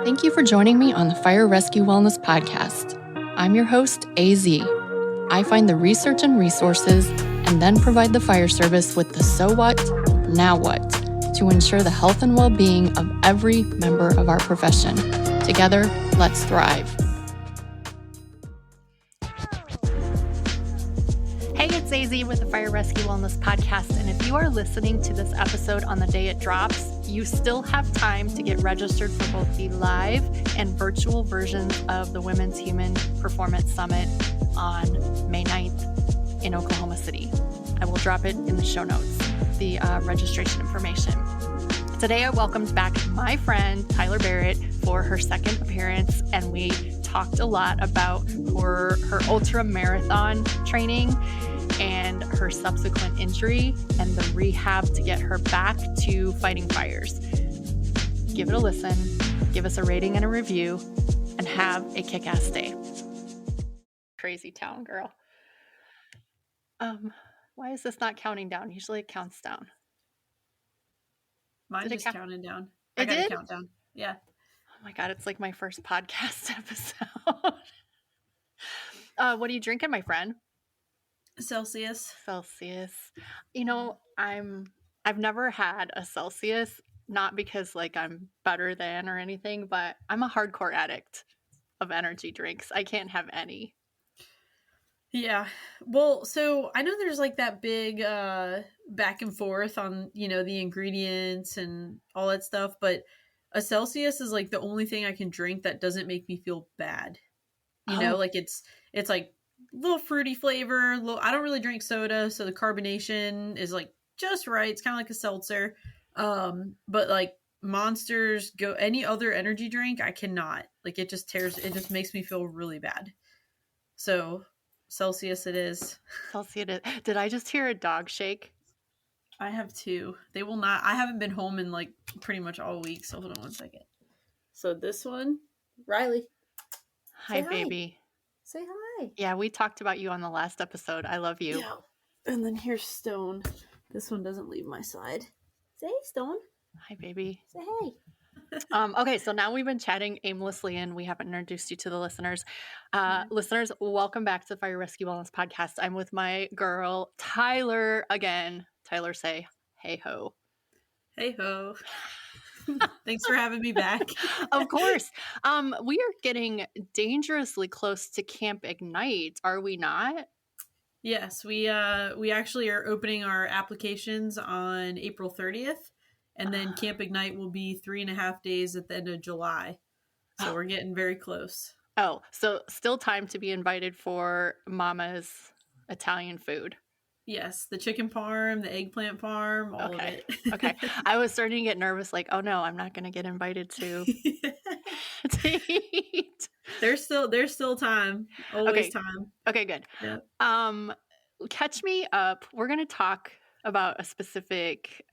Thank you for joining me on the Fire Rescue Wellness Podcast. I'm your host, AZ. I find the research and resources and then provide the fire service with the so what, now what, to ensure the health and well-being of every member of our profession. Together, let's thrive. Hey, it's AZ with the Fire Rescue Wellness Podcast, and if you are listening to this episode on the day it drops, you still have time to get registered for both the live and virtual versions of the Women's Human Performance Summit on May 9th in Oklahoma City. I will drop it in the show notes, the registration information. Today, I welcomed back my friend, Tyler Barrett, for her second appearance, and we talked a lot about her ultra marathon training and her subsequent injury and the rehab to get her back to fighting fires. Give it a listen, give us a rating and a review, and have a kick-ass day. Crazy town, girl. Why is this not counting down? Usually it counts down. Mine just counted down. I got a countdown. Yeah. Oh my God, it's like my first podcast episode. What are you drinking, my friend? Celsius. You know, I've never had a Celsius, not because like I'm better than or anything, but I'm a hardcore addict of energy drinks. I can't have any. Yeah. Well, so I know there's like that big back and forth on, the ingredients and all that stuff, but a Celsius is like the only thing I can drink that doesn't make me feel bad. Like it's like little fruity flavor. I don't really drink soda, so the carbonation is like just right. It's kind of like a seltzer. But like Monsters, any other energy drink, I cannot. Like it just makes me feel really bad. So Celsius it is. Celsius. Did I just hear a dog shake? I have two. They will not. I haven't been home in like pretty much all week. So hold on one second. So this one, Riley. Hi, baby. Say hi. Yeah, we talked about you on the last episode. I love you. Yeah. And then here's Stone. This one doesn't leave my side. Say hey, Stone. Hi, baby. Say hey. Okay, so now we've been chatting aimlessly and we haven't introduced you to the listeners. Listeners, welcome back to the Fire Rescue Wellness Podcast. I'm with my girl, Tyler, again. Tyler, say hey ho. Hey ho. Thanks for having me back. Of course. We are getting dangerously close to Camp Ignite, are we not? Yes, we actually are opening our applications on April 30th, and then Camp Ignite will be 3.5 days at the end of July. So we're getting very close. Oh, so still time to be invited for Mama's Italian food. Yes, the chicken parm, the eggplant parm, all of it. Okay. I was starting to get nervous, like, oh no, I'm not going to get invited to eat. There's still time. Always time. Okay, good. Yep. Catch me up. We're going to talk about a specific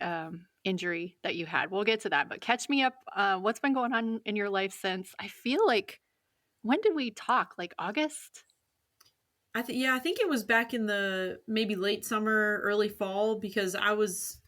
injury that you had. We'll get to that, but catch me up. What's been going on in your life since? I feel like, when did we talk? Like August? I think it was back in the maybe late summer, early fall, because I was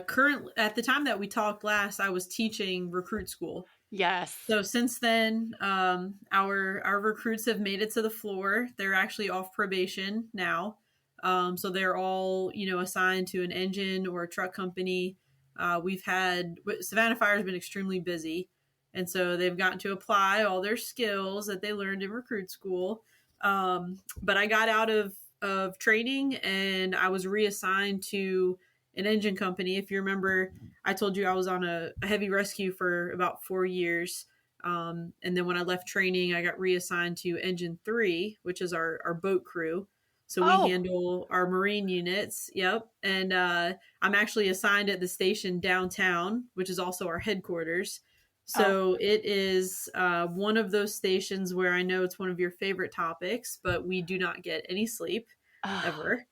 currently at the time that we talked last, I was teaching recruit school. Yes. So since then, our recruits have made it to the floor. They're actually off probation now. So they're all, assigned to an engine or a truck company. Savannah Fire has been extremely busy. And so they've gotten to apply all their skills that they learned in recruit school. But I got out of training and I was reassigned to an engine company. If you remember, I told you I was on a heavy rescue for about 4 years. And then when I left training, I got reassigned to Engine 3, which is our boat crew. So we handle our marine units. Yep. And I'm actually assigned at the station downtown, which is also our headquarters. So it is one of those stations where I know it's one of your favorite topics, but we do not get any sleep ever.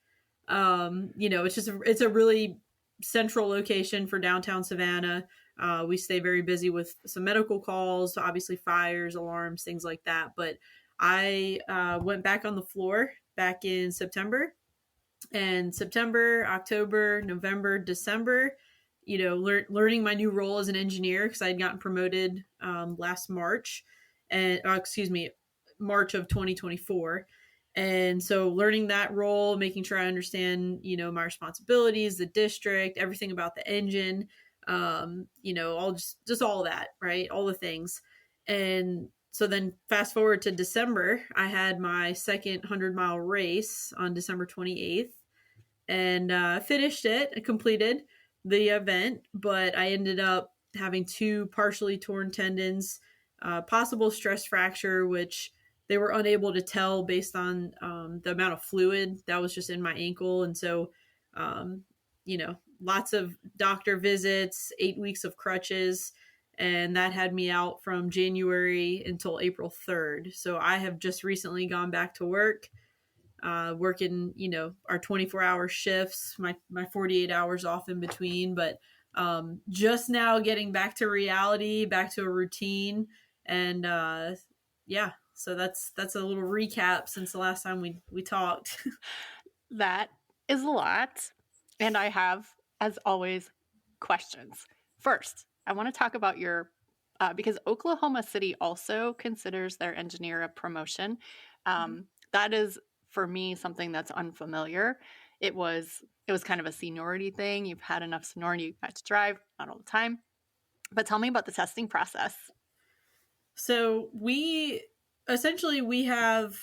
It's a really central location for downtown Savannah. We stay very busy with some medical calls, obviously fires, alarms, things like that. But I went back on the floor back in September, and September, October, November, December, learning my new role as an engineer because I had gotten promoted last March, and excuse me, March of 2024. And so learning that role, making sure I understand, my responsibilities, the district, everything about the engine, all just all that, right? All the things. And so then fast forward to December, I had my second 100-mile race on December 28th, and finished it. I completed the event, but I ended up having two partially torn tendons, possible stress fracture, which they were unable to tell based on the amount of fluid that was just in my ankle. And so, um, lots of doctor visits, 8 weeks of crutches, and that had me out from January until April 3rd. So I have just recently gone back to work, working, our 24-hour shifts, my 48 hours off in between, but just now getting back to reality, back to a routine. And yeah, so that's a little recap since the last time we talked. That is a lot. And I have, as always, questions. First, I want to talk about your, because Oklahoma City also considers their engineer a promotion. That is, for me, something that's unfamiliar. It was kind of a seniority thing. You've had enough seniority, you got to drive, not all the time. But tell me about the testing process. So we have,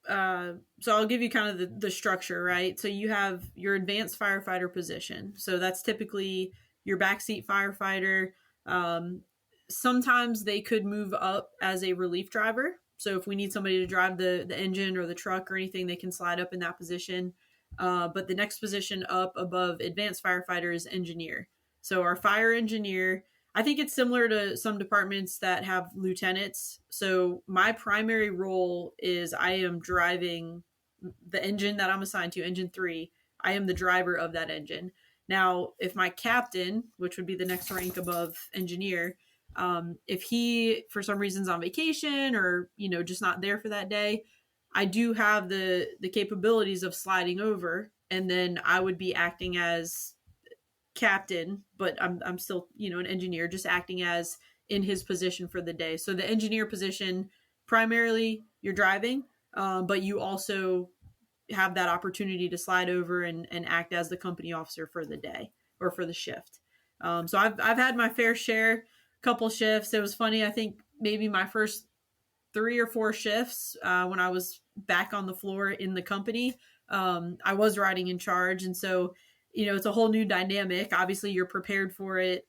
so I'll give you kind of the structure, right? So you have your advanced firefighter position. So that's typically your backseat firefighter. Sometimes they could move up as a relief driver. So if we need somebody to drive the engine or the truck or anything, they can slide up in that position. But the next position up above advanced firefighter is engineer. So our fire engineer, I think it's similar to some departments that have lieutenants. So my primary role is I am driving the engine that I'm assigned to, engine 3. I am the driver of that engine. Now, if my captain, which would be the next rank above engineer, if he for some reason's on vacation or just not there for that day, I do have the capabilities of sliding over, and then I would be acting as captain, but I'm still an engineer, just acting as in his position for the day. So the engineer position, primarily you're driving, but you also have that opportunity to slide over and act as the company officer for the day or for the shift. So I've had my fair share, couple shifts. It was funny. I think maybe my first 3 or 4 shifts, when I was back on the floor in the company, I was riding in charge. And so, it's a whole new dynamic. Obviously you're prepared for it,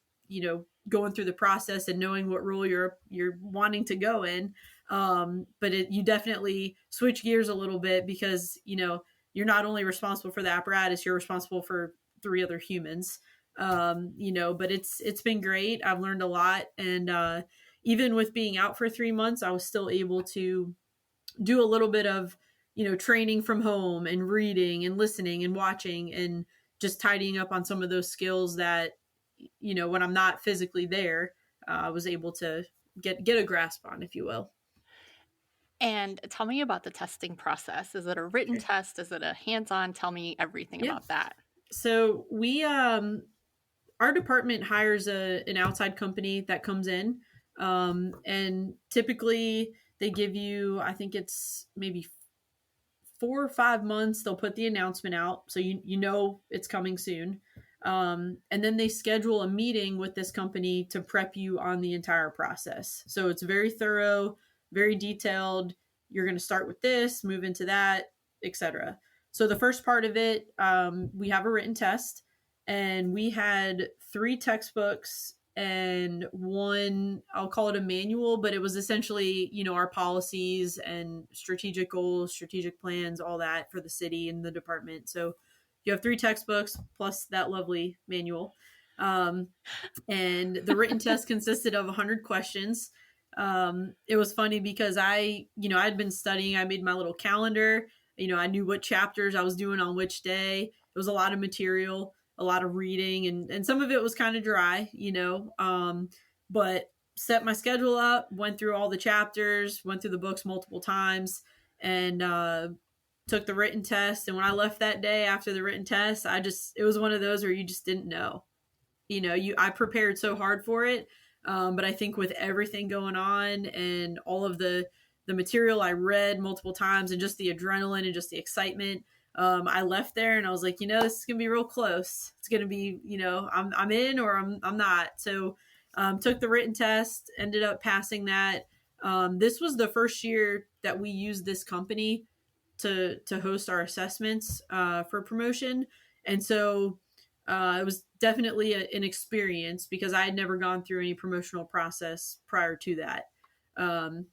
going through the process and knowing what role you're wanting to go in. But you definitely switch gears a little bit because, you're not only responsible for the apparatus, you're responsible for 3 other humans. But it's been great. I've learned a lot. And, even with being out for 3 months, I was still able to do a little bit of, training from home and reading and listening and watching and just tidying up on some of those skills that, when I'm not physically there, I was able to get a grasp on, if you will. And tell me about the testing process. Is it a written Sure. test? Is it a hands-on? Tell me everything about that. So we, our department hires an outside company that comes in, and typically they give you, I think it's maybe 4 or 5 months. They'll put the announcement out, so it's coming soon. And then they schedule a meeting with this company to prep you on the entire process. So it's very thorough, very detailed. You're going to start with this, move into that, etc. So the first part of it, we have a written test, and we had 3 textbooks and 1, I'll call it a manual, but it was essentially, our policies and strategic goals, strategic plans, all that for the city and the department. So you have 3 textbooks plus that lovely manual. And the written test consisted of 100 questions. It was funny because I'd been studying, I made my little calendar, I knew what chapters I was doing on which day. It was a lot of material, a lot of reading, and some of it was kind of dry, but set my schedule up, went through all the chapters, went through the books multiple times, and took the written test. And when I left that day after the written test, it was one of those where you just didn't know. I prepared so hard for it. But I think with everything going on and all of the material I read multiple times and just the adrenaline and just the excitement, I left there and I was like, this is gonna be real close. It's gonna be, I'm in or I'm not. So took the written test, ended up passing that. This was the first year that we used this company to host our assessments for promotion, and so it was definitely an experience because I had never gone through any promotional process prior to that. Um,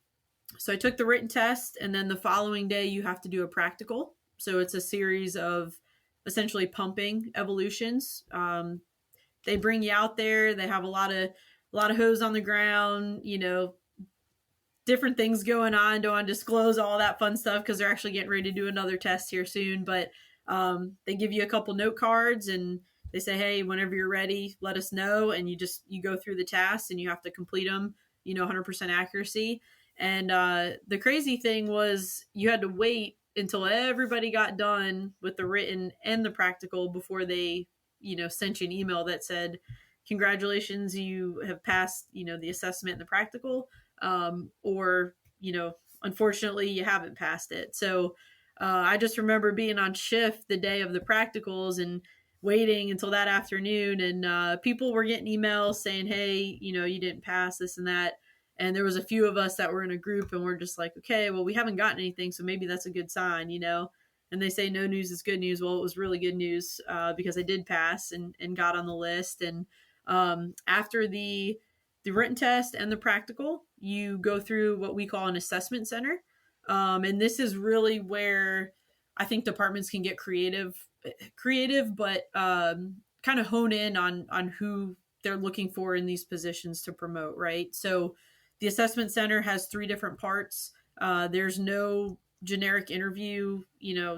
so I took the written test, and then the following day you have to do a practical. So it's a series of essentially pumping evolutions. They bring you out there. They have a lot of hose on the ground. Different things going on. Don't want to disclose all that fun stuff because they're actually getting ready to do another test here soon. But they give you a couple note cards and they say, hey, whenever you're ready, let us know. And you go through the tasks and you have to complete them, 100% accuracy. And the crazy thing was you had to wait until everybody got done with the written and the practical before they, sent you an email that said, congratulations, you have passed, the assessment and the practical. Or unfortunately you haven't passed it. So I just remember being on shift the day of the practicals and waiting until that afternoon, and people were getting emails saying, hey, you didn't pass this and that. And there was a few of us that were in a group and we're just like, okay, well, we haven't gotten anything, so maybe that's a good sign. And they say no news is good news. Well, it was really good news because I did pass and got on the list. And after the written test and the practical, you go through what we call an assessment center. And this is really where I think departments can get creative, but kind of hone in on who they're looking for in these positions to promote, right? So the assessment center has 3 different parts. There's no generic interview,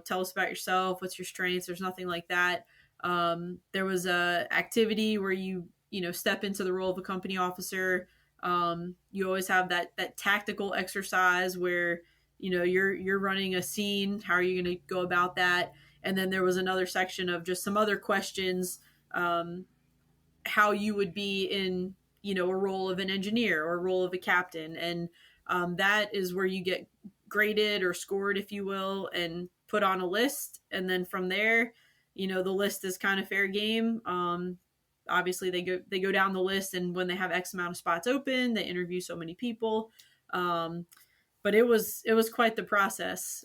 tell us about yourself, what's your strengths. There's nothing like that. There was a activity where you step into the role of a company officer. You always have that tactical exercise where you're running a scene. How are you going to go about that? And then there was another section of just some other questions, how you would be in a role of an engineer or a role of a captain. And that is where you get graded or scored, if you will, and put on a list. And then from there, the list is kind of fair game. Obviously they go down the list, and when they have X amount of spots open, they interview so many people. But it was quite the process,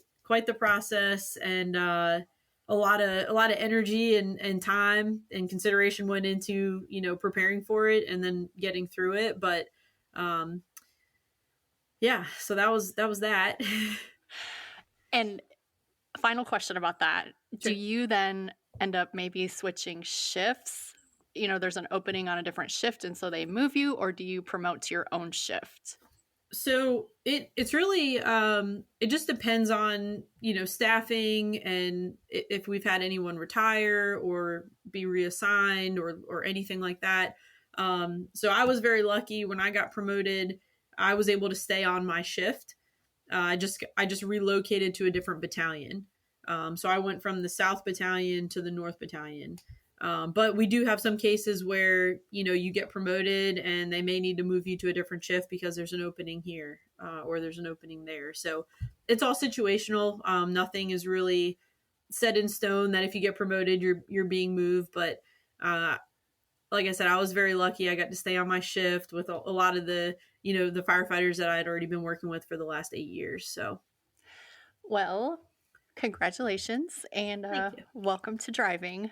and a lot of energy and time and consideration went into preparing for it and then getting through it. But yeah, so that was that. And final question about that. Sure. Do you then end up maybe switching shifts? There's an opening on a different shift, and so they move you, or do you promote to your own shift? So it's really it just depends on staffing and if we've had anyone retire or be reassigned or anything like that. So I was very lucky when I got promoted. I was able to stay on my shift. I just relocated to a different battalion. So I went from the South Battalion to the North Battalion. But we do have some cases where you get promoted and they may need to move you to a different shift because there's an opening here or there's an opening there. So it's all situational. Nothing is really set in stone that if you get promoted, you're being moved. But like I said, I was very lucky. I got to stay on my shift with a lot of the the firefighters that I had already been working with for the last 8 years. So, well, congratulations and welcome to driving.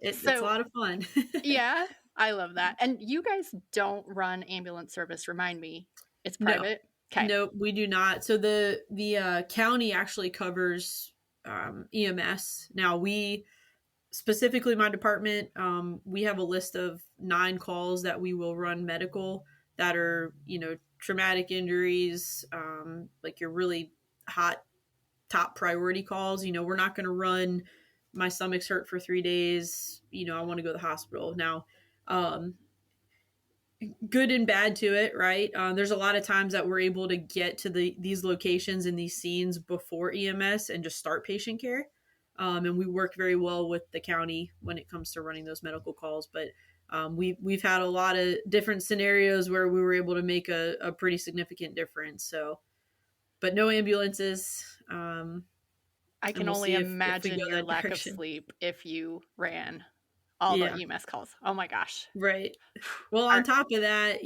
It's a lot of fun. Yeah, I love that. And you guys don't run ambulance service, remind me. It's private? No. Okay. No, we do not. So the county actually covers EMS. Now we specifically, my department, we have a list of 9 calls that we will run medical that are traumatic injuries, like your really hot top priority calls. We're not going to run my stomach's hurt for 3 days. I want to go to the hospital now. Good and bad to it, right? There's a lot of times that we're able to get to these locations and these scenes before EMS and just start patient care. And we work very well with the county when it comes to running those medical calls. But we've had a lot of different scenarios where we were able to make a pretty significant difference. So, but no ambulances. I And can we'll only see if we imagine go your that lack of direction. sleep if you ran all the Yeah, EMS calls. Oh my gosh. right. Well, Are, on top of that,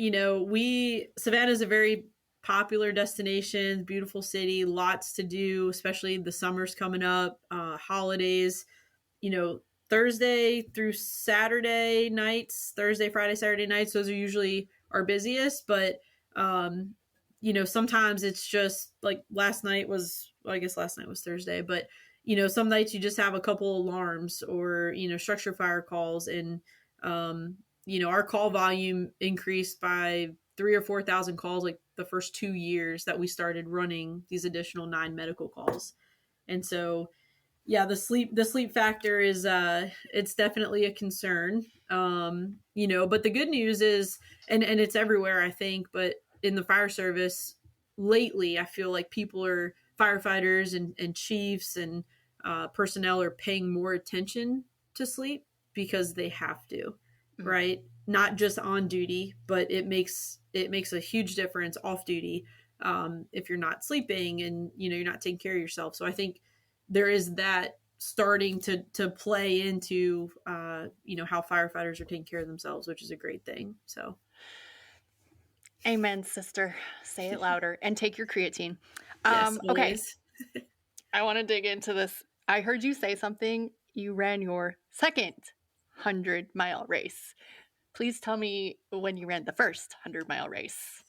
Savannah is a very popular destination, beautiful city, lots to do, especially the summer's coming up, holidays. You know, Thursday through Saturday nights, Thursday, Friday, Saturday nights, those are usually our busiest. But, um, sometimes it's just like I guess last night was Thursday, but, some nights you just have a couple alarms or, structure fire calls. And, um, our call volume increased by 3 or 4 thousand calls like the first 2 years that we started running these additional 9 medical calls. And so, yeah, the sleep factor is it's definitely a concern. But the good news is, and it's everywhere, I think, but in the fire service lately, I feel like firefighters and chiefs and personnel are paying more attention to sleep because they have to, right? Not just on duty, but it makes a huge difference off duty, if you're not sleeping and you're not taking care of yourself. So I think there is that starting to play into how firefighters are taking care of themselves, which is a great thing. So Amen, sister. Say it louder and take your creatine. yes, Okay, always. I want to dig into this. I heard you say something. You ran your second 100-mile race. Please tell me when you ran the first 100-mile race.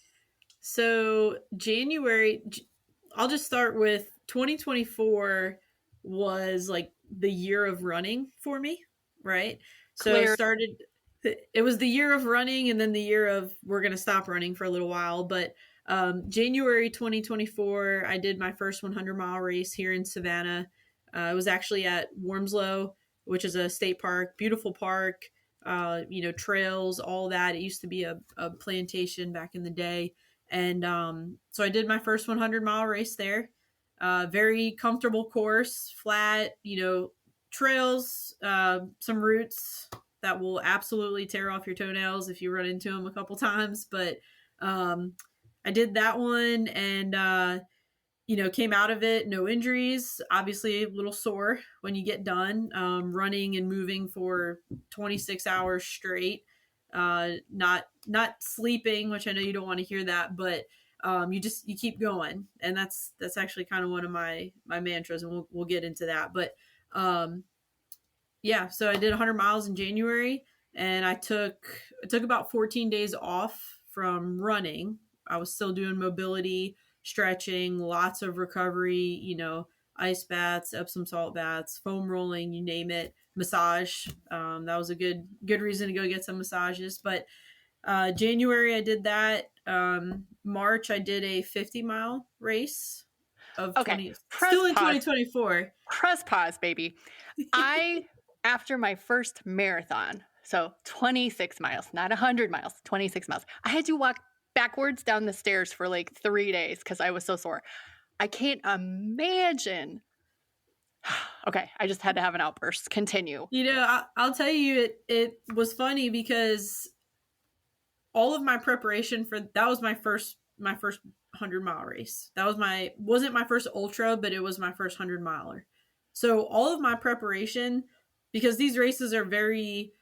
So I'll just start with 2024 was like the year of running for me, right? So Clear. it was the year of running and then the year of we're going to stop running for a little while. But January 2024, I did my first 100-mile race here in Savannah. It was actually at Wormslow, which is a state park, beautiful park, trails, all that. It used to be a plantation back in the day. And so I did my first 100-mile race there. Very comfortable course, flat, trails, some roots that will absolutely tear off your toenails if you run into them a couple times. But I did that one and, came out of it, no injuries, obviously a little sore when you get done, running and moving for 26 hours straight, not sleeping, which I know you don't want to hear that, but you keep going. And that's actually kind of one of my mantras, and we'll get into that. But yeah, so I did 100 miles in January, and it took about 14 days off from running. I was still doing mobility, stretching, lots of recovery, ice baths, Epsom salt baths, foam rolling, you name it, massage. That was a good reason to go get some massages. But January I did that. March I did a 50-mile race of Okay, 20, press still in pause. 2024. Press pause, baby. After my first marathon, so 26 miles, not 100 miles, 26 miles, I had to walk backwards down the stairs for like 3 days because I was so sore. I can't imagine. Okay, I just had to have an outburst. Continue. I'll tell you, it was funny because all of my preparation for that was my first 100-mile race. Wasn't my first ultra, but it was my first 100-miler. So all of my preparation, because these races are very,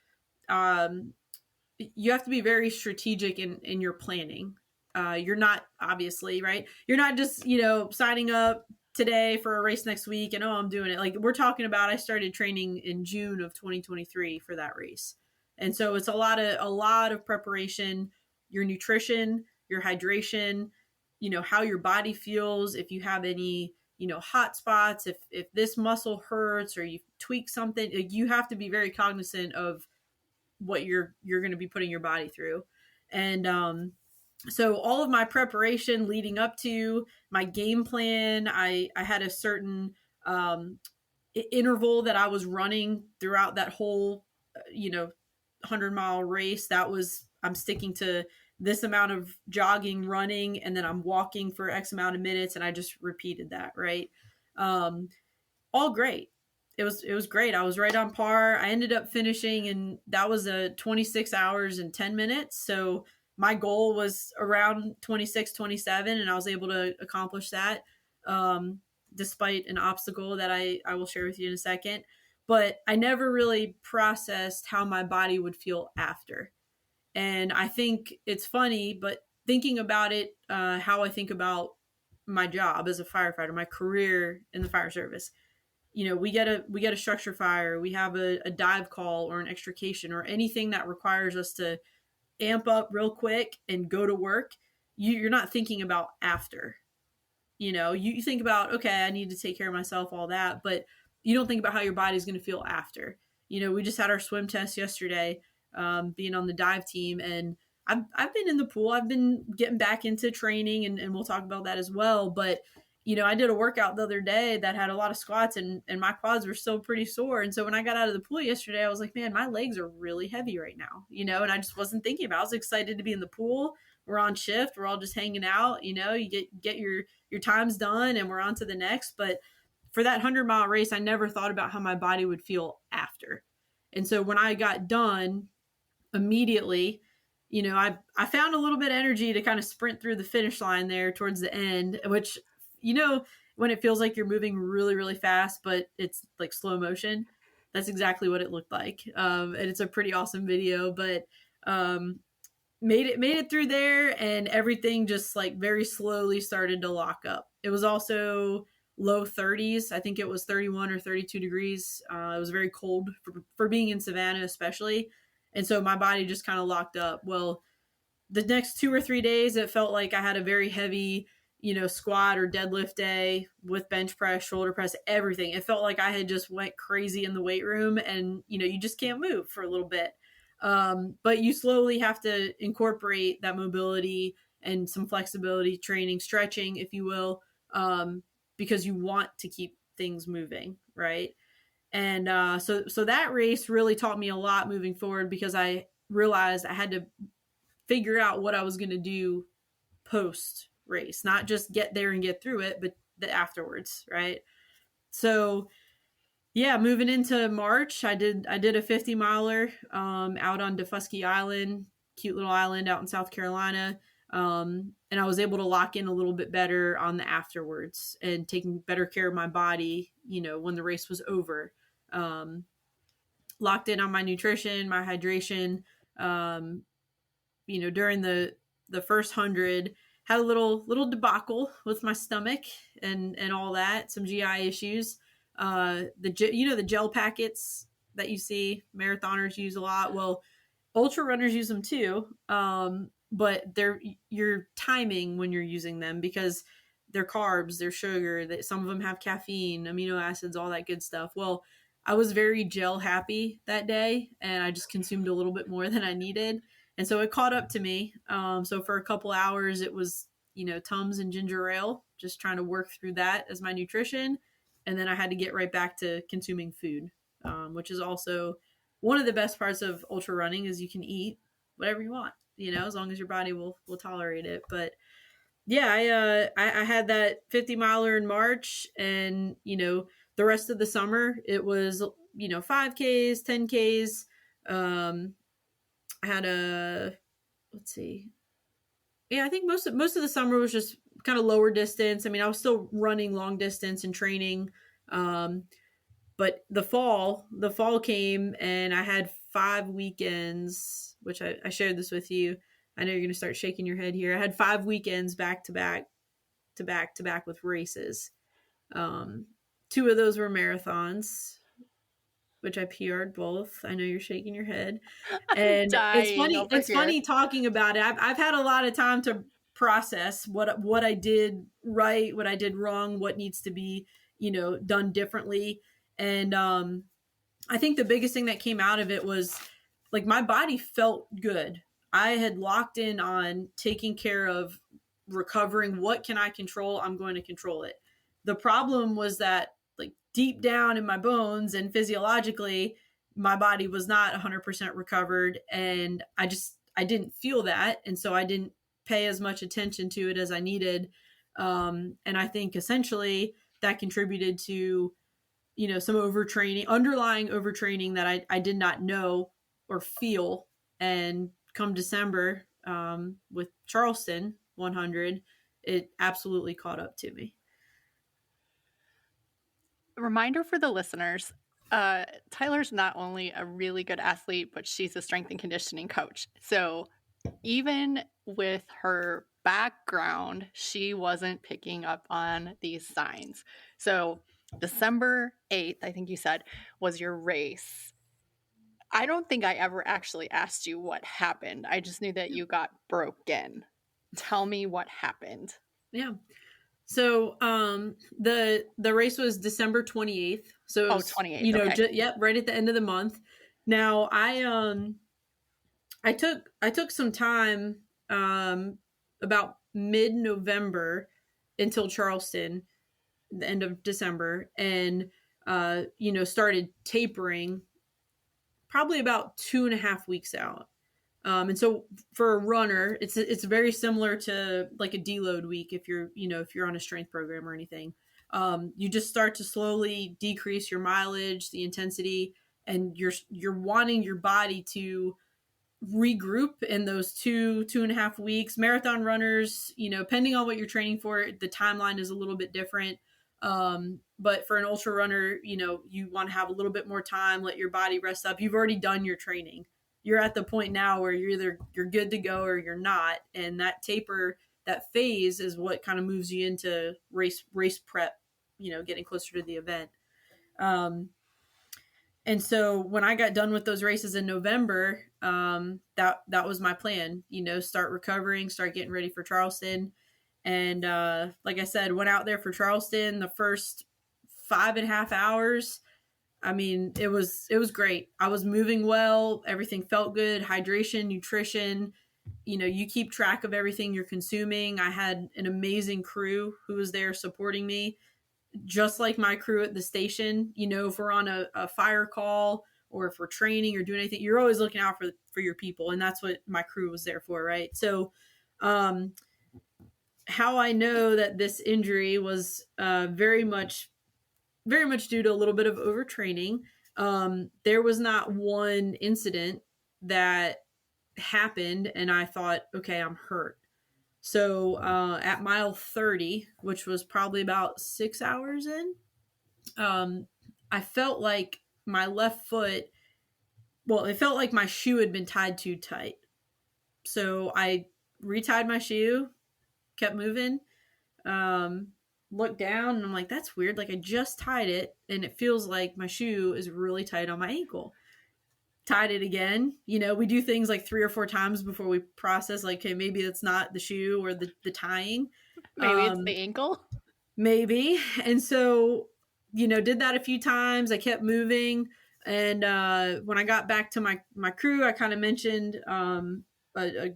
you have to be very strategic in your planning. You're not, obviously, right? You're not just, signing up today for a race next week and, I'm doing it. Like we're talking about, I started training in June of 2023 for that race. And so it's a lot of preparation, your nutrition, your hydration, how your body feels, if you have any, hot spots, if this muscle hurts or you tweak something, you have to be very cognizant of what you're going to be putting your body through. And so all of my preparation leading up to my game plan, I had a certain interval that I was running throughout that whole 100-mile race. I'm sticking to this amount of jogging, running, and then I'm walking for X amount of minutes, and I just repeated that, right? All great. it was great. I was right on par. I ended up finishing, and that was a 26 hours and 10 minutes. So my goal was around 26, 27, and I was able to accomplish that, um, despite an obstacle that I will share with you in a second. But I never really processed how my body would feel after. And I think it's funny, but thinking about it, how I think about my job as a firefighter, my career in the fire service, we get a structure fire, we have a dive call or an extrication or anything that requires us to amp up real quick and go to work. You're not thinking about after. You think about, okay, I need to take care of myself, all that, but you don't think about how your body's going to feel after. We just had our swim test yesterday, being on the dive team, and I've been in the pool. I've been getting back into training, and we'll talk about that as well. But I did a workout the other day that had a lot of squats, and my quads were still pretty sore. And so when I got out of the pool yesterday, I was like, man, my legs are really heavy right now, and I just wasn't thinking about it. I was excited to be in the pool. We're on shift. We're all just hanging out. You get your time's done, and we're on to the next. But for that 100-mile race, I never thought about how my body would feel after. And so when I got done, immediately, I found a little bit of energy to kind of sprint through the finish line there towards the end, which, when it feels like you're moving really, really fast, but it's like slow motion, that's exactly what it looked like. And it's a pretty awesome video, but made it through there, and everything just like very slowly started to lock up. It was also low 30s. I think it was 31 or 32 degrees. It was very cold for being in Savannah, especially. And so my body just kind of locked up. Well, the next 2 or 3 days, it felt like I had a very heavy, squat or deadlift day with bench press, shoulder press, everything. It felt like I had just went crazy in the weight room, and, you just can't move for a little bit. But you slowly have to incorporate that mobility and some flexibility training, stretching, if you will, because you want to keep things moving, right? And so that race really taught me a lot moving forward, because I realized I had to figure out what I was going to do post race, not just get there and get through it, but the afterwards, right? So yeah, moving into March, I did a 50 miler out on Defusky Island, cute little island out in South Carolina. And I was able to lock in a little bit better on the afterwards and taking better care of my body, when the race was over. Locked in on my nutrition, my hydration. During the first 100, had a little debacle with my stomach and all that, some GI issues. The gel packets that you see marathoners use a lot. Well, ultra runners use them too. But they're your timing when you're using them, because they're carbs, they're sugar, that some of them have caffeine, amino acids, all that good stuff. Well, I was very gel happy that day, and I just consumed a little bit more than I needed. And so it caught up to me. So for a couple hours, it was, Tums and ginger ale, just trying to work through that as my nutrition. And then I had to get right back to consuming food, which is also one of the best parts of ultra running, is you can eat whatever you want, as long as your body will tolerate it. But yeah, I had that 50 miler in March, and, the rest of the summer it was, 5Ks, 10Ks. I had let's see. Yeah, I think most of the summer was just kind of lower distance. I mean, I was still running long distance and training. But the fall came, and I had 5 weekends, which I shared this with you. I know you're going to start shaking your head here. I had 5 weekends back to back with races. 2 of those were marathons, which I PR'd both. I know you're shaking your head. And it's funny talking about it. I've had a lot of time to process what I did right, what I did wrong, what needs to be, done differently. And I think the biggest thing that came out of it was, like, my body felt good. I had locked in on taking care of recovering. What can I control? I'm going to control it. The problem was that, like, deep down in my bones and physiologically, my body was not 100% recovered, and I didn't feel that. And so I didn't pay as much attention to it as I needed. And I think essentially that contributed to some overtraining, underlying overtraining that I did not know or feel. And come December, with Charleston 100, it absolutely caught up to me. Reminder for the listeners, Tyler's not only a really good athlete, but she's a strength and conditioning coach. So even with her background, she wasn't picking up on these signs. So December 8th, I think you said, was your race. I don't think I ever actually asked you what happened. I just knew that you got broken. Tell me what happened. Yeah. So the race was December 28th. So it was, 28th. Okay. right at the end of the month. Now I took some time about mid-November until Charleston, the end of December, and started tapering probably about 2.5 weeks out. And so for a runner, it's very similar to like a deload week if you're on a strength program or anything. You just start to slowly decrease your mileage, the intensity, and you're wanting your body to regroup in those 2.5 weeks. Marathon runners, depending on what you're training for, the timeline is a little bit different. But for an ultra runner, you want to have a little bit more time, let your body rest up. You've already done your training. You're at the point now where you're good to go or you're not. And that taper, that phase is what kind of moves you into race prep, getting closer to the event. And so when I got done with those races in November, that was my plan, start recovering, start getting ready for Charleston. And like I said, went out there for Charleston. The first 5.5 hours, I mean, it was great. I was moving well. Everything felt good. Hydration, nutrition, you keep track of everything you're consuming. I had an amazing crew who was there supporting me, just like my crew at the station. If we're on a fire call or if we're training or doing anything, you're always looking out for your people. And that's what my crew was there for. Right. So, how I know that this injury was very much due to a little bit of overtraining. There was not one incident that happened and I thought, okay, I'm hurt. So at mile 30, which was probably about 6 hours in, I felt like my left foot, it felt like my shoe had been tied too tight. So I retied my shoe, kept moving, looked down, and I'm like, that's weird. Like I just tied it and it feels like my shoe is really tight on my ankle. Tied it again. We do things like 3 or 4 times before we process, like, okay, maybe it's not the shoe or the tying. Maybe it's the ankle. Maybe. And so, did that a few times. I kept moving. And when I got back to my crew, I kind of mentioned a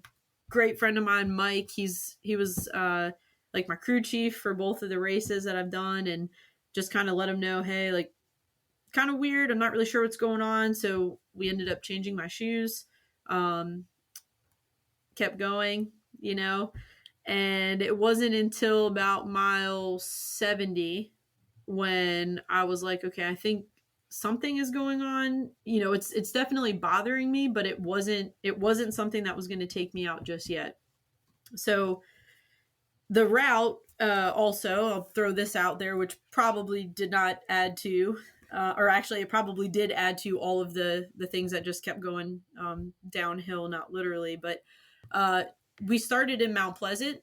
great friend of mine, Mike. He was like my crew chief for both of the races that I've done, and just kind of let him know, hey, like, kind of weird. I'm not really sure what's going on. So we ended up changing my shoes, kept going, and it wasn't until about mile 70 when I was like, okay, I think something is going on. It's definitely bothering me, but it wasn't something that was going to take me out just yet. So the route, also, I'll throw this out there, which probably did not add to, or actually it probably did add to all of the things that just kept going downhill, not literally, but we started in Mount Pleasant,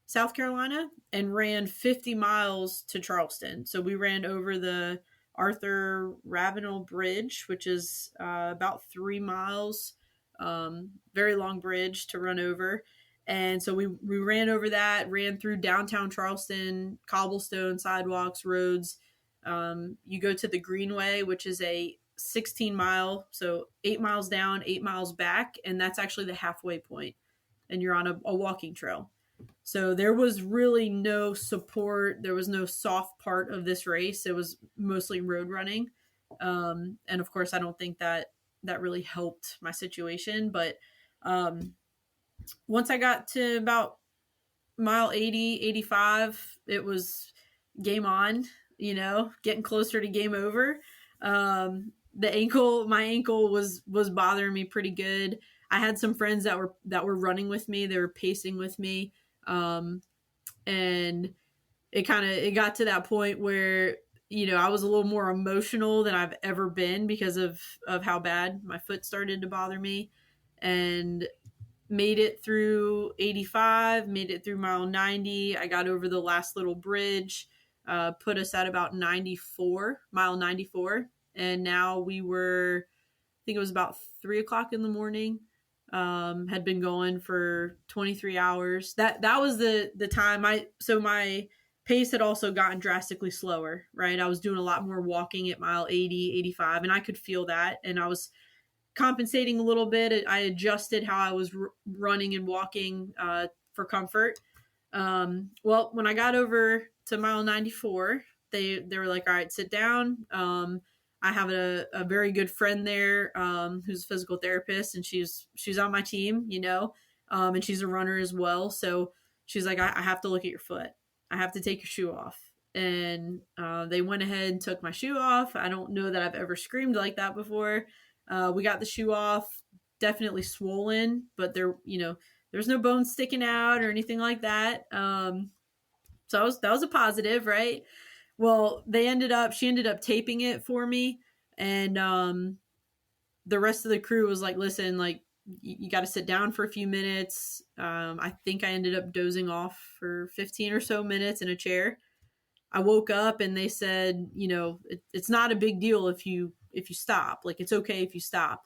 South Carolina, and ran 50 miles to Charleston. So we ran over the Arthur Ravenel Bridge, which is about 3 miles, very long bridge to run over. And so we ran over that, ran through downtown Charleston, cobblestone, sidewalks, roads. You go to the Greenway, which is a 16-mile, so 8 miles down, 8 miles back, and that's actually the halfway point. And you're on a walking trail. So there was really no support. There was no soft part of this race. It was mostly road running. And of course, I don't think that really helped my situation. But once I got to about mile 80, 85, it was game on. getting closer to game over. My ankle was bothering me pretty good. I had some friends that were running with me. They were pacing with me, and it got to that point where I was a little more emotional than I've ever been because of how bad my foot started to bother me, and made it through 85, made it through mile 90. I got over the last little bridge, put us at about mile 94. And now I think it was about 3 o'clock in the morning. Had been going for 23 hours. That was the time my pace had also gotten drastically slower, right? I was doing a lot more walking at mile 80, 85, and I could feel that. And I was compensating a little bit. I adjusted how I was running and walking for comfort. Well, when I got over to mile 94, they were like, all right, sit down. I have a very good friend there who's a physical therapist, and she's on my team, and she's a runner as well. So she's like, I have to look at your foot. I have to take your shoe off. And they went ahead and took my shoe off. I don't know that I've ever screamed like that before. We got the shoe off, definitely swollen, but there's no bones sticking out or anything like that. So that was a positive, right? Well, she ended up taping it for me, and the rest of the crew was like, listen, like, you got to sit down for a few minutes. I think I ended up dozing off for 15 or so minutes in a chair. I woke up and they said, it's not a big deal if you stop. Like, it's okay if you stop.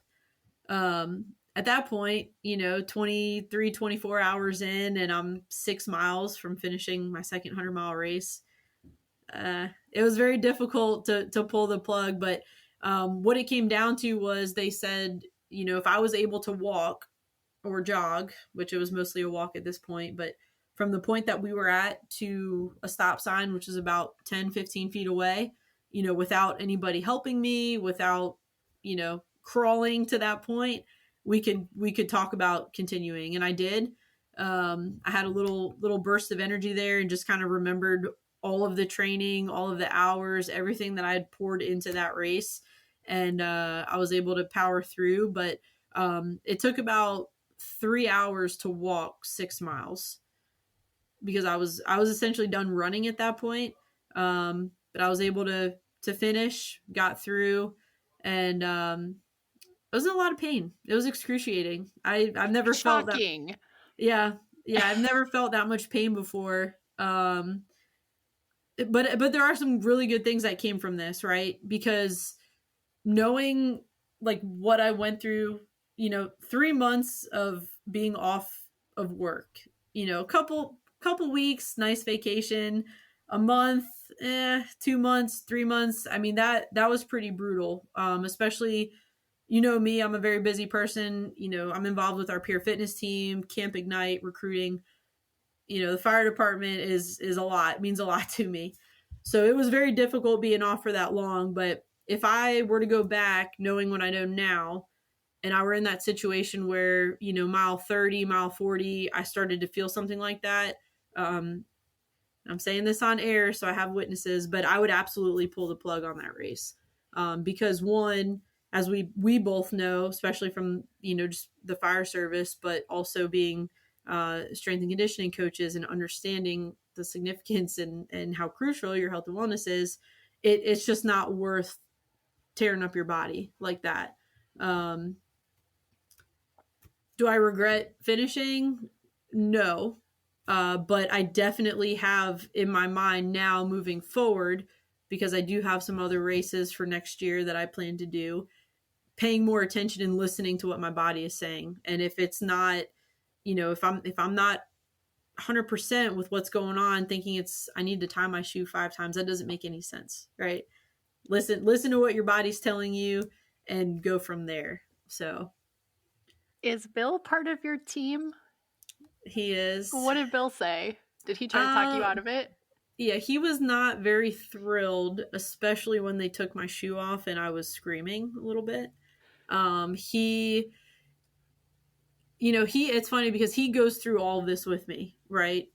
At that point, 23, 24 hours in, and I'm 6 miles from finishing my second 100-mile race. It was very difficult to pull the plug, but what it came down to was they said, if I was able to walk or jog, which it was mostly a walk at this point, but from the point that we were at to a stop sign, which is about 10, 15 feet away, without anybody helping me, without, crawling to that point, we could talk about continuing. And I did. I had a little burst of energy there and just kind of remembered all of the training, all of the hours, everything that I had poured into that race. And I was able to power through, but it took about 3 hours to walk 6 miles because I was essentially done running at that point. But I was able to finish, got through, and it was a lot of pain. It was excruciating. I've never felt that. Shocking. Yeah, I've never felt that much pain before. But there are some really good things that came from this, right? Because knowing like what I went through, 3 months of being off of work, a couple weeks, nice vacation, a month, 2 months, 3 months. I mean, that was pretty brutal. Especially, me, I'm a very busy person. I'm involved with our peer fitness team, Camp Ignite, recruiting. The fire department is a lot, it means a lot to me. So it was very difficult being off for that long. But if I were to go back knowing what I know now, and I were in that situation where, mile 30, mile 40, I started to feel something like that. I'm saying this on air, so I have witnesses, but I would absolutely pull the plug on that race. Because one, as we both know, especially from, just the fire service, but also being strength and conditioning coaches and understanding the significance and how crucial your health and wellness is, it's just not worth tearing up your body like that. Do I regret finishing? No. But I definitely have in my mind now moving forward, because I do have some other races for next year that I plan to do, paying more attention and listening to what my body is saying. And if it's not, if I'm not 100% with what's going on, thinking I need to tie my shoe 5 times, that doesn't make any sense, right? Listen to what your body's telling you and go from there. So, is Bill part of your team? He is. What did Bill say? Did he try to talk you out of it? Yeah, he was not very thrilled, especially when they took my shoe off and I was screaming a little bit. It's funny because he goes through all of this with me, right?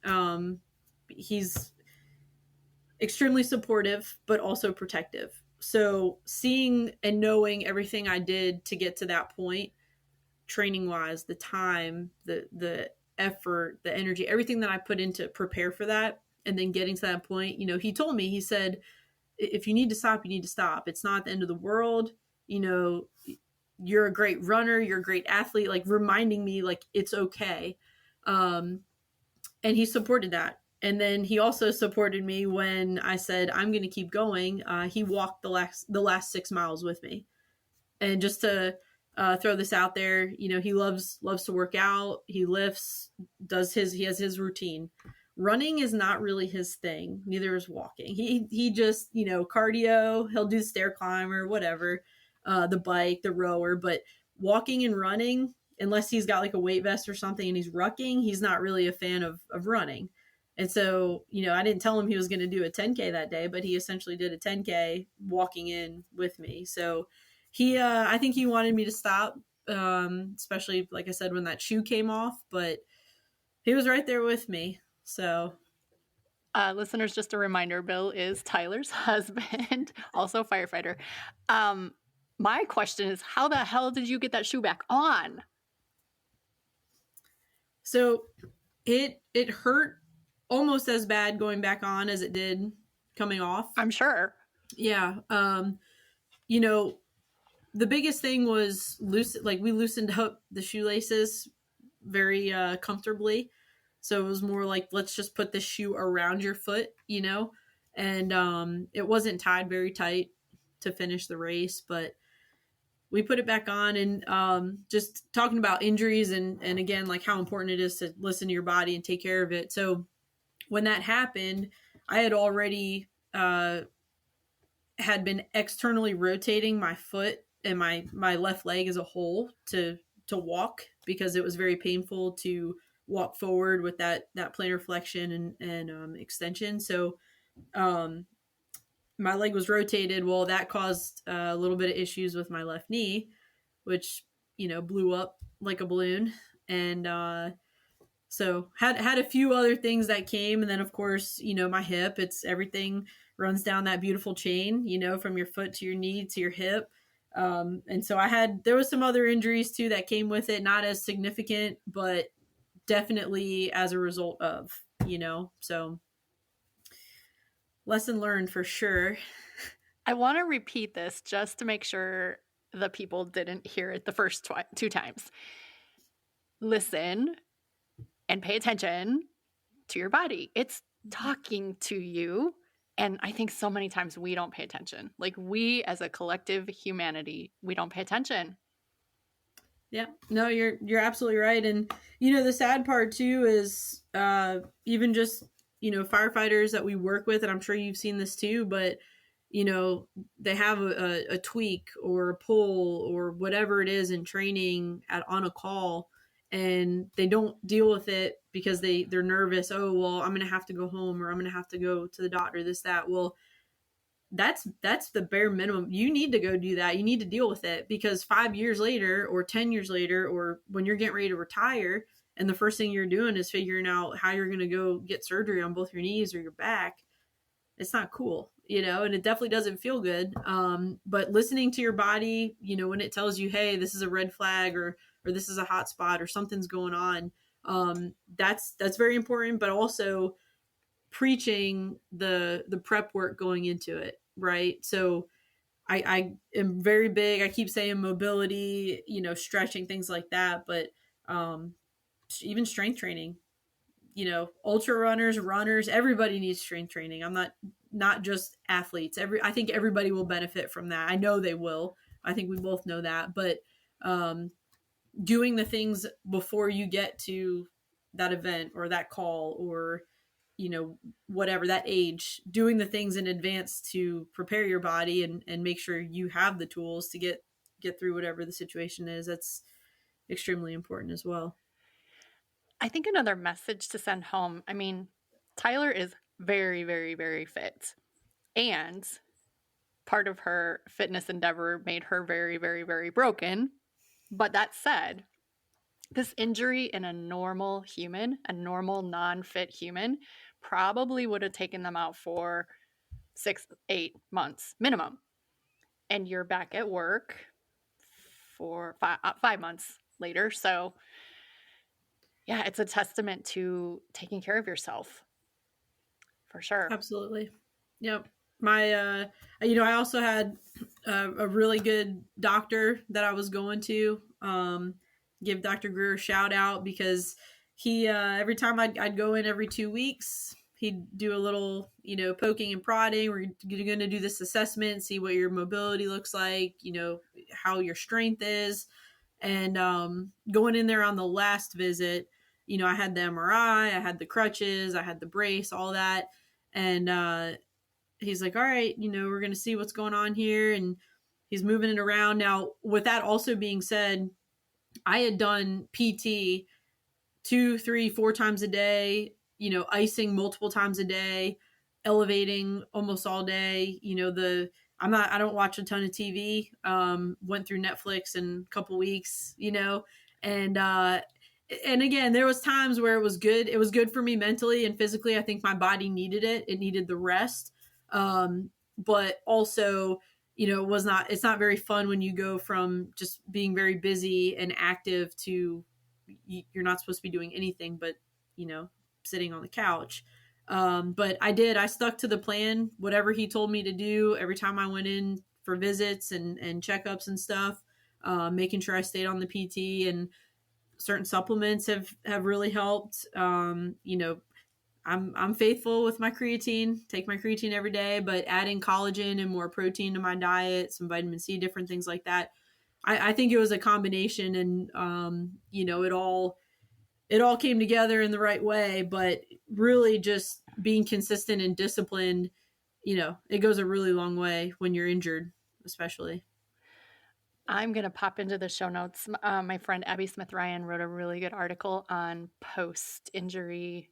extremely supportive, but also protective. So seeing and knowing everything I did to get to that point, training wise, the time, the effort, the energy, everything that I put into prepare for that, and then getting to that point, he told me, he said, if you need to stop, you need to stop. It's not the end of the world. You know, you're a great runner, you're a great athlete, like reminding me like it's okay. Um, and he supported that. And then he also supported me when I said I'm going to keep going. He walked the last 6 miles with me, and just to throw this out there, he loves to work out. He lifts, he has his routine. Running is not really his thing. Neither is walking. He just cardio. He'll do stair climber, whatever, the bike, the rower. But walking and running, unless he's got like a weight vest or something and he's rucking, he's not really a fan of running. And so, I didn't tell him he was going to do a 10K that day, but he essentially did a 10K walking in with me. So I think he wanted me to stop, especially like I said, when that shoe came off, but he was right there with me. So listeners, just a reminder, Bill is Tyler's husband, also firefighter. My question is, how the hell did you get that shoe back on? So it hurt almost as bad going back on as it did coming off. I'm sure. Yeah. The biggest thing was we loosened up the shoelaces very comfortably. So it was more like, let's just put this shoe around your foot, and it wasn't tied very tight to finish the race, but we put it back on. And just talking about injuries and again, like how important it is to listen to your body and take care of it. So when that happened, I had already had been externally rotating my foot and my left leg as a whole to walk, because it was very painful to walk forward with that plantar flexion and extension. So my leg was rotated. Well, that caused a little bit of issues with my left knee, which blew up like a balloon. And so had a few other things that came. And then of course, my hip, it's everything runs down that beautiful chain, from your foot to your knee to your hip. And so there was some other injuries too that came with it, not as significant, but definitely as a result of, so lesson learned for sure. I want to repeat this just to make sure the people didn't hear it the first 2 times. Listen and pay attention to your body. It's talking to you. And I think so many times we don't pay attention. Like, we as a collective humanity, we don't pay attention. Yeah, no, you're absolutely right. And, the sad part too is even just, firefighters that we work with, and I'm sure you've seen this too, but, they have a tweak or a pull or whatever it is in training on a call, and they don't deal with it because they're nervous. Oh, well, I'm going to have to go home, or I'm going to have to go to the doctor, this, that. Well, that's the bare minimum. You need to go do that. You need to deal with it, because 5 years later or 10 years later, or when you're getting ready to retire, and the first thing you're doing is figuring out how you're going to go get surgery on both your knees or your back, it's not cool, and it definitely doesn't feel good. But listening to your body, when it tells you, hey, this is a red flag, or this is a hot spot, or something's going on, that's very important. But also preaching the prep work going into it, right? So I am very big. I keep saying mobility, stretching, things like that, but even strength training, ultra runners, everybody needs strength training. I'm not just athletes. I think everybody will benefit from that. I know they will. I think we both know that. But doing the things before you get to that event or that call, or whatever that age, doing the things in advance to prepare your body and make sure you have the tools to get through whatever the situation is, that's extremely important as well. I think another message to send home, I mean, Tyler is very, very, very fit. And part of her fitness endeavor made her very, very, very broken. But that said, this injury in a normal human, a normal non-fit human, probably would have taken them out for 6, 8 months minimum. And you're back at work for 5 months later. So, yeah, it's a testament to taking care of yourself for sure. Absolutely. Yep. My, I also had a really good doctor that I was going to. Give Dr. Greer a shout out because he, every time I'd go in every 2 weeks, he'd do a little, poking and prodding. We're going to do this assessment, see what your mobility looks like, how your strength is. And going in there on the last visit, I had the MRI, I had the crutches, I had the brace, all that. And he's like, all right, we're going to see what's going on here. And he's moving it around. Now, with that also being said, I had done PT 2, 3, 4 times a day, icing multiple times a day, elevating almost all day. I don't watch a ton of TV. Went through Netflix in a couple weeks, and again, there was times where it was good. It was good for me mentally and physically. I think my body needed it. It needed the rest. But also, it's not very fun when you go from just being very busy and active to you're not supposed to be doing anything but, sitting on the couch. But I stuck to the plan, whatever he told me to do every time I went in for visits and checkups and stuff, making sure I stayed on the PT, and certain supplements have really helped. I'm faithful with my creatine, take my creatine every day, but adding collagen and more protein to my diet, some vitamin C, different things like that. I think it was a combination, and it all came together in the right way, but really just being consistent and disciplined, it goes a really long way when you're injured, especially. I'm going to pop into the show notes. My friend Abby Smith Ryan wrote a really good article on post injury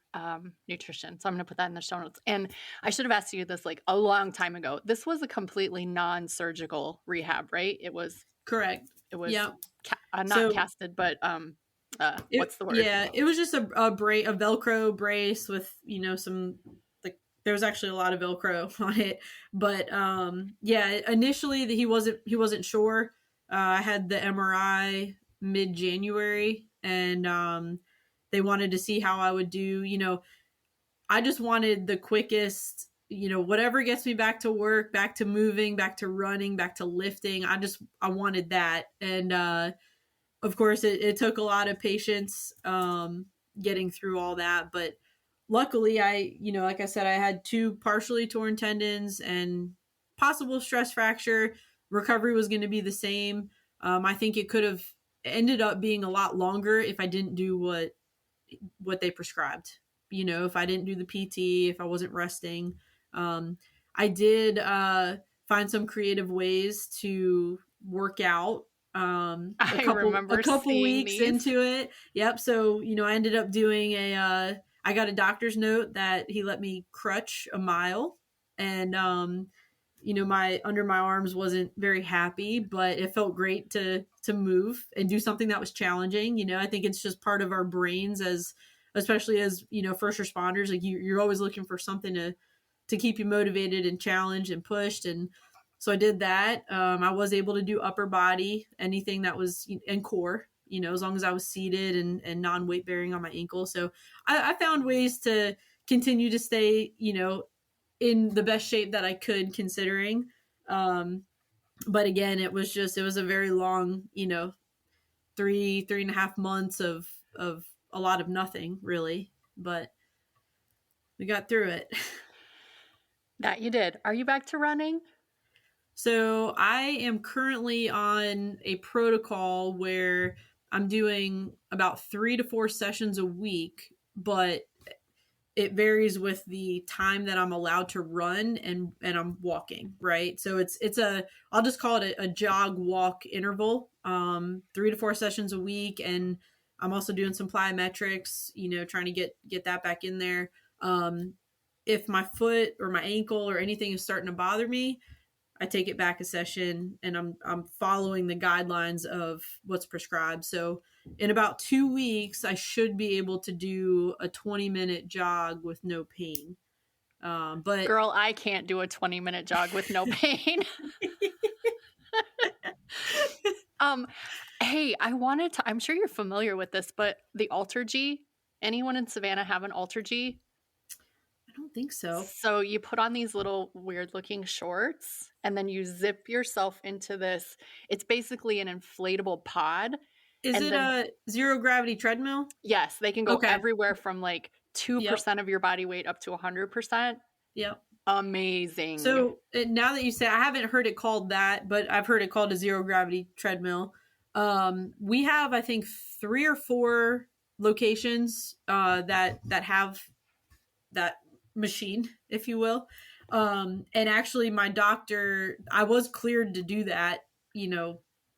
nutrition. So I'm going to put that in the show notes. And I should have asked you this like a long time ago. This was a completely non surgical rehab, right? It was correct. It was yep. Not casted, but what's the word? Yeah, it was just a Velcro brace with, some, like, there was actually a lot of Velcro on it. But initially he wasn't sure. I had the MRI mid-January, and they wanted to see how I would do. I just wanted the quickest, whatever gets me back to work, back to moving, back to running, back to lifting. I wanted that. And of course, it took a lot of patience getting through all that. But luckily, like I said, I had 2 partially torn tendons and possible stress fracture. Recovery was going to be the same. I think it could have ended up being a lot longer if I didn't do what they prescribed. If I didn't do the PT, if I wasn't resting. I did find some creative ways to work out. A couple weeks into it. Yep. So, I ended up doing I got a doctor's note that he let me crutch a mile, and my under my arms wasn't very happy, but it felt great to move and do something that was challenging. I think it's just part of our brains, especially as first responders. Like you're always looking for something to keep you motivated and challenged and pushed. And so I did that. I was able to do upper body, anything that was, and core, as long as I was seated and non-weight bearing on my ankle. So I found ways to continue to stay, in the best shape that I could, considering. But again, it was a very long, 3.5 months of a lot of nothing, really. But we got through it. That you did. Are you back to running? So I am currently on a protocol where I'm doing about 3 to 4 sessions a week, but it varies with the time that I'm allowed to run and I'm walking, right? So I'll just call it a jog walk interval, 3 to 4 sessions a week. And I'm also doing some plyometrics, trying to get that back in there. If my foot or my ankle or anything is starting to bother me, I take it back a session, and I'm following the guidelines of what's prescribed. So in about 2 weeks, I should be able to do a 20-minute jog with no pain. But girl, I can't do a 20-minute jog with no pain. Hey, I'm sure you're familiar with this, but the Altergy, anyone in Savannah have an Altergy? I don't think so. So you put on these little weird looking shorts and then you zip yourself into this. It's basically an inflatable pod. Is And it then, a zero gravity treadmill? yes, they can go Okay. everywhere from like 2% of your body weight up to 100%. Yep. Amazing. So now that you say, I haven't heard it called that, but I've heard it called a zero gravity treadmill. We have, I think, 3 or 4 locations that have that machine, if you will. And actually, my doctor, I was cleared to do that,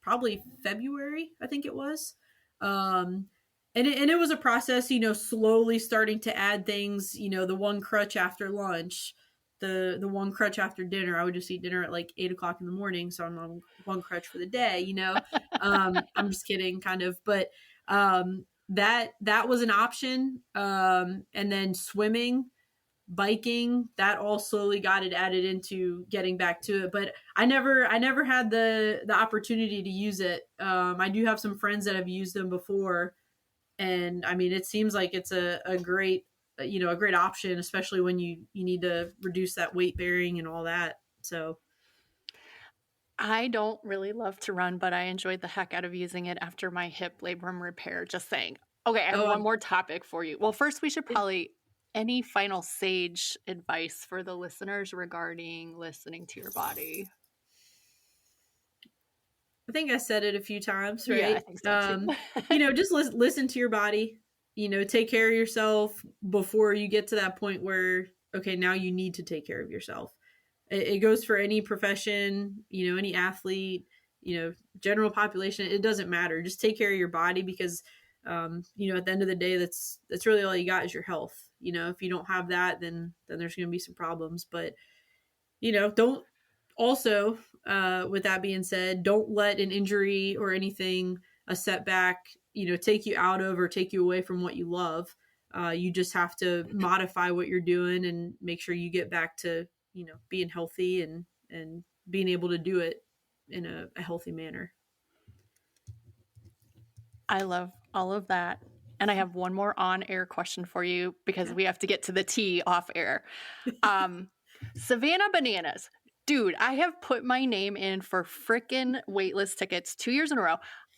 probably February, I think it was. And it was a process, slowly starting to add things, the one crutch after lunch, the one crutch after dinner. I would just eat dinner at like 8 o'clock in the morning. So I'm on one crutch for the day, I'm just kidding, kind of. But that was an option. And then swimming, biking, that all slowly got it added into getting back to it. But I never had the opportunity to use it. I do have some friends that have used them before. And I mean, it seems like it's a great, a great option, especially when you need to reduce that weight bearing and all that. So I don't really love to run, but I enjoyed the heck out of using it after my hip labrum repair. Just saying. Okay, I have one more topic for you. Well, first we should probably, any final sage advice for the listeners regarding listening to your body? I think I said it a few times, right? Yeah, I think so too. Just listen to your body, take care of yourself before you get to that point where, okay, now you need to take care of yourself. It goes for any profession, any athlete, general population. It doesn't matter. Just take care of your body because, at the end of the day, that's really all you got is your health. If you don't have that, then there's going to be some problems. But, don't also, with that being said, don't let an injury or anything, a setback, take you out of or take you away from what you love. You just have to modify what you're doing and make sure you get back to, being healthy and being able to do it in a healthy manner. I love all of that. And I have one more on-air question for you because we have to get to the tea off air. Savannah Bananas. Dude, I have put my name in for frickin' waitlist tickets 2 years in a row.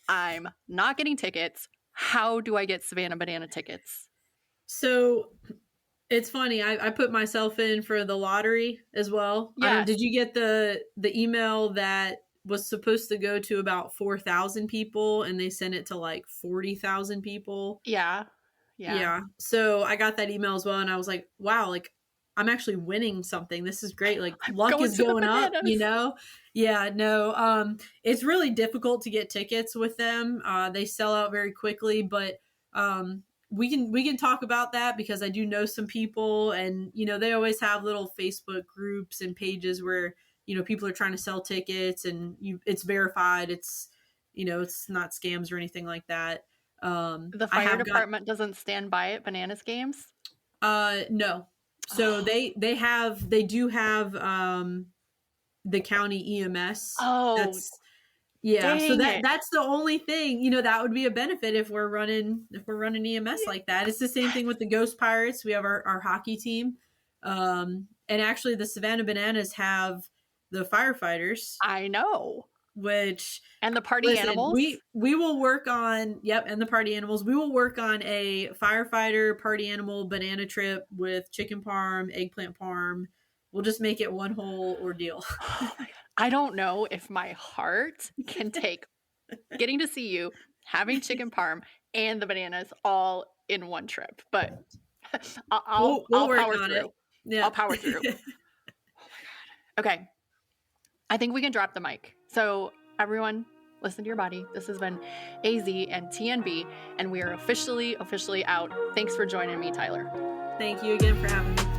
I'm not getting tickets. How do I get Savannah Banana tickets? So it's funny. I put myself in for the lottery as well. Yeah. Did you get the email that was supposed to go to about 4,000 people and they sent it to like 40,000 people? Yeah. So I got that email as well. And I was like, wow, like I'm actually winning something. This is great. Like luck is going up, Yeah, no. It's really difficult to get tickets with them. They sell out very quickly, but we can talk about that because I do know some people and they always have little Facebook groups and pages where people are trying to sell tickets and it's verified. It's it's not scams or anything like that. The fire department doesn't stand by at Bananas games? No. So they do have the county EMS. Oh, so that's the only thing, that would be a benefit if we're running EMS like that. It's the same thing with the Ghost Pirates. We have our hockey team. And actually the Savannah Bananas have the firefighters. I know. And the party animals. We will work on, and the party animals. We will work on a firefighter party animal banana trip with chicken parm, eggplant parm. We'll just make it one whole ordeal. Oh my God. I don't know if my heart can take getting to see you, having chicken parm, and the bananas all in one trip. But I'll power through. Yeah. I'll power through. Oh my God. Okay. I think we can drop the mic. So everyone, listen to your body. This has been AZ and TNB, and we are officially out. Thanks for joining me, Tyler. Thank you again for having me.